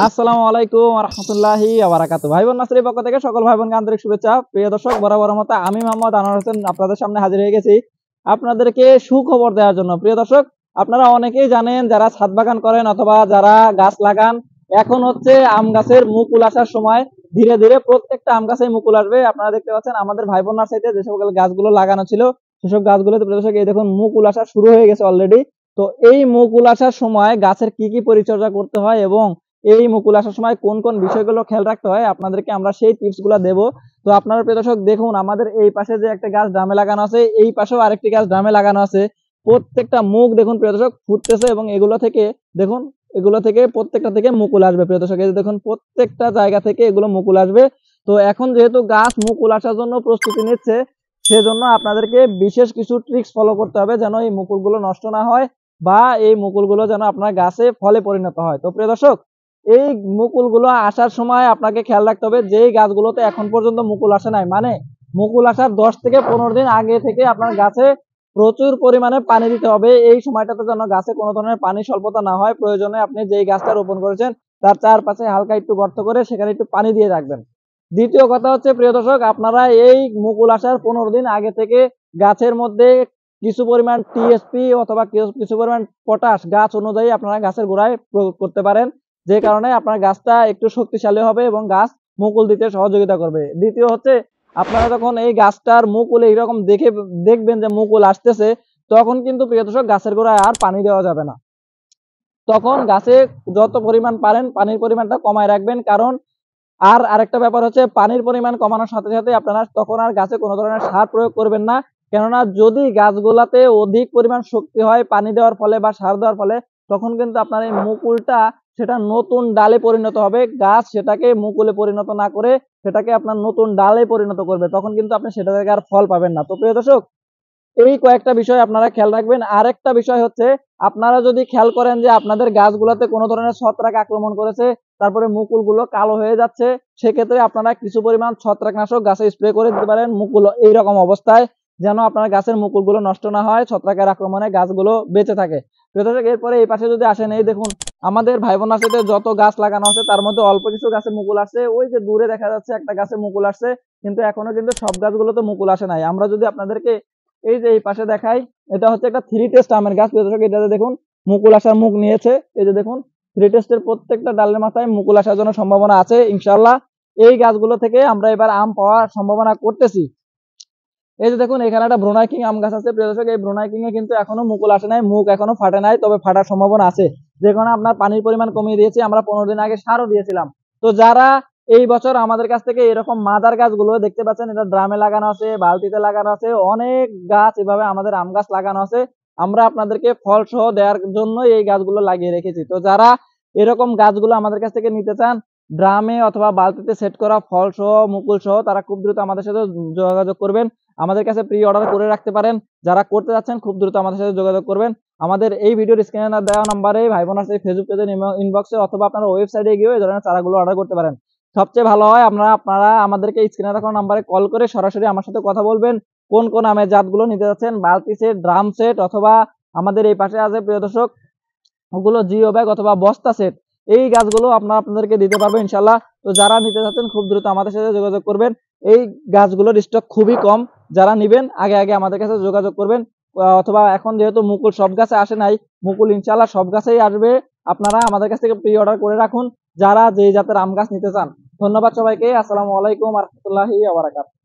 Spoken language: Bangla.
আসসালামু আলাইকুম ওয়া রাহমাতুল্লাহি ওয়া বারাকাতুহু। ভাই বোন নাসিরের পক্ষ থেকে সকল ভাই বোনকে আন্তরিক শুভেচ্ছা। প্রিয় দর্শক, বরাবরের মতো আমি মোহাম্মদ আনোয়ার হোসেন আপনাদের সামনে হাজির হয়ে গেছি আপনাদেরকে সুখবর দেওয়ার জন্য। প্রিয় দর্শক, আপনারা অনেকেই জানেন যারা ছাদ বাগান করেন অথবা যারা গাছ লাগান, এখন হচ্ছে আম গাছের মুকুল আসার সময়। ধীরে ধীরে প্রত্যেকটা আম গাছে মুকুল আসবে। আপনারা দেখতে পাচ্ছেন আমাদের ভাই বোন নার্সারিতে যে সকল গাছগুলো লাগানো ছিল সেসব গাছগুলোতে প্রিয় দর্শক এই দেখুন মুকুল আসা শুরু হয়ে গেছে অলরেডি। তো এই মুকুল আসার সময় গাছের কি কি পরিচর্যা করতে হয় এবং এই মুকুল আসার সময় কোন কোন বিষয়গুলো খেয়াল রাখতে হয় আপনাদেরকে আমরা সেই টিপস গুলা দেবো। তো আপনারা প্রিয় দর্শক দেখুন, আমাদের এই পাশে যে একটা গাছ ড্রামে লাগানো আছে, এই পাশেও আরেকটি গাছ ড্রামে লাগানো আছে। প্রত্যেকটা মুখ দেখুন প্রিয় দর্শক ফুটতেছে এবং এগুলো থেকে দেখুন, এগুলো থেকে প্রত্যেকটা থেকে মুকুল আসবে। প্রিয় দর্শক এই যে দেখুন প্রত্যেকটা জায়গা থেকে এগুলো মুকুল আসবে। তো এখন যেহেতু গাছ মুকুল আসার জন্য প্রস্তুতি নিচ্ছে, সেজন্য আপনাদেরকে বিশেষ কিছু ট্রিক্স ফলো করতে হবে যেন এই মুকুলগুলো নষ্ট না হয় বা এই মুকুলগুলো যেন আপনার গাছে ফলে পরিণত হয়। তো প্রিয় দর্শক, এই মুকুলগুলো আসার সময় আপনাকে খেয়াল রাখতে হবে যেই গাছগুলোতে এখন পর্যন্ত মুকুল আসে নাই, মানে মুকুল আসার 10 থেকে 15 দিন আগে থেকে আপনার গাছে প্রচুর পরিমাণে পানি দিতে হবে। এই সময়টাতে যেন গাছে কোনো ধরনের পানি স্বল্পতা না হয়। প্রয়োজনে আপনি যেই গাছটা রোপণ করেছেন তার চারপাশে হালকা একটু গর্ত করে সেখানে একটু পানি দিয়ে রাখবেন। দ্বিতীয় কথা হচ্ছে প্রিয় দর্শক, আপনারা এই মুকুল আসার 15 দিন আগে থেকে গাছের মধ্যে কিছু পরিমাণ টিএসপি অথবা কিছু পরিমাণ পটাশ গাছ অনুযায়ী আপনারা গাছের গোড়ায় প্রয়োগ করতে পারেন, যে কারণে আপনার গাছটা একটু শক্তিশালী হবে এবং গাছ মুকুল দিতে সহযোগিতা করবে। দ্বিতীয় হচ্ছে, আপনারা যখন এই গাছটার মুকুল এইরকম দেখে দেখবেন যে মুকুল আসতেছে, তখন কিন্তু প্রিয় দর্শক গাছের গোড়ায় আর পানি দেওয়া যাবে না। তখন গাছে যত পরিমাণ পারেন পানির পরিমাণটা কমায় রাখবেন, কারণ আরেকটা ব্যাপার হচ্ছে পানির পরিমাণ কমানোর সাথে সাথে আপনারা তখন আর গাছে কোনো ধরনের সার প্রয়োগ করবেন না। কেননা যদি গাছগুলাতে অধিক পরিমাণ শক্তি হয় পানি দেওয়ার ফলে বা সার দেওয়ার ফলে, তখন কিন্তু আপনার এই মুকুলটা সেটা নতুন ডালে পরিণত হবে। গাছ সেটাকে মুকুলে পরিণত না করে সেটাকে আপনার নতুন ডালে পরিণত করবে, তখন কিন্তু আপনি সেটা থেকে আর ফল পাবেন না। তো প্রিয় দর্শক, এই কয়েকটা বিষয় আপনারা খেয়াল রাখবেন। আরেকটা বিষয় হচ্ছে, আপনারা যদি খেয়াল করেন যে আপনাদের গাছগুলোতে কোনো ধরনের ছত্রাক আক্রমণ করেছে, তারপরে মুকুলগুলো কালো হয়ে যাচ্ছে, সেক্ষেত্রে আপনারা কিছু পরিমাণ ছত্রাকনাশক গাছে স্প্রে করে দিতে পারেন মুকুল এইরকম অবস্থায়, যেন আপনার গাছের মুকুলগুলো নষ্ট না হয়, ছত্রাকের আক্রমণে গাছগুলো বেঁচে থাকে। এরপরে এই পাশে যদি আসেন, এই দেখুন আমাদের ভাই বোন আছে যত গাছ লাগানো আছে তার মধ্যে অল্প কিছু গাছে মুকুল আসছে। ওই যে দূরে দেখা যাচ্ছে একটা গাছে মুকুল আসছে, কিন্তু এখনো কিন্তু সব গাছগুলোতে মুকুল আসে নাই। আমরা যদি আপনাদেরকে এই যে এই পাশে দেখাই, এটা হচ্ছে একটা থ্রি টেস্ট আমের গাছ। এটাতে দেখুন মুকুল আসার মুখ নিয়েছে। এই যে দেখুন থ্রি টেস্টের প্রত্যেকটা ডালের মাথায় মুকুল আসার জন্য সম্ভাবনা আছে ইনশাআল্লাহ। এই গাছগুলো থেকে আমরা এবার আম পাওয়ার সম্ভাবনা করতেছি। এই যে দেখুন এখানে একটা ব্রুনাই কিং আম গাছ আছে। প্রিয় দর্শক, এই ব্রুনাই কিং এ কিন্তু এখনো মুকুল আসে নাই, মুখ এখনো ফাটে নাই, তবে ফাটার সম্ভাবনা আছে। যে কারণে আপনার পানির পরিমাণ কমিয়ে দিয়েছি, আমরা 15 দিন আগে সারও দিয়েছিলাম। তো যারা এই বছর আমাদের কাছ থেকে এরকম মাদার গাছগুলো দেখতে পাচ্ছেন, এটা ড্রামে লাগানো আছে, বালতিতে লাগানো আছে, অনেক গাছ এভাবে আমাদের আম গাছ লাগানো আছে। আমরা আপনাদেরকে ফল সহ দেওয়ার জন্য এই গাছগুলো লাগিয়ে রেখেছি। তো যারা এরকম গাছগুলো আমাদের কাছ থেকে নিতে চান, ড্রামে অথবা বালতিতে সেট করা ফল সহ মুকুল সহ, তারা খুব দ্রুত আমাদের সাথে যোগাযোগ করবেন। আমাদের কাছে প্রি অর্ডার করে রাখতে পারেন। যারা করতে যাচ্ছেন খুব দ্রুত আমাদের সাথে যোগাযোগ করবেন। আমাদের এই ভিডিওর স্ক্রিনে দেওয়া নাম্বারে ভাই বোন আছে ফেসবুক পেজের ইনবক্সে অথবা আপনারা ওয়েবসাইটে গিয়ে এই ধরনের চারাগুলো অর্ডার করতে পারেন। সবচেয়ে ভালো হয় আপনারা আমাদেরকে স্ক্রিনে দেখানো নাম্বারে কল করে সরাসরি আমার সাথে কথা বলবেন। কোন কোন আমের জাতগুলো নিতে যাচ্ছেন, বালতি সেট, ড্রাম সেট অথবা আমাদের এই পাশে আছে প্রিয় দর্শক ওগুলো জিও ব্যাগ অথবা বস্তা সেট, এই গাছগুলো আপনাদেরকে দিতে পারবো ইনশাল্লাহ। তো যারা নিতে চাচ্ছেন খুব দ্রুত আমাদের সাথে যোগাযোগ করবেন। এই গাছগুলোর স্টক খুবই কম, যারা নিবেন আগে আগে আমাদের কাছে যোগাযোগ করবেন। অথবা এখন যেহেতু মুকুল সব গাছে আসে নাই, মুকুল ইনশাল্লাহ সব গাছেই আসবে। আপনারা আমাদের কাছ থেকে প্রি অর্ডার করে রাখুন যারা যেই জাতের আম গাছ নিতে চান। ধন্যবাদ সবাইকে। আসসালামু আলাইকুম ওয়া রাহমাতুল্লাহি ওয়া বারাকাতুহু।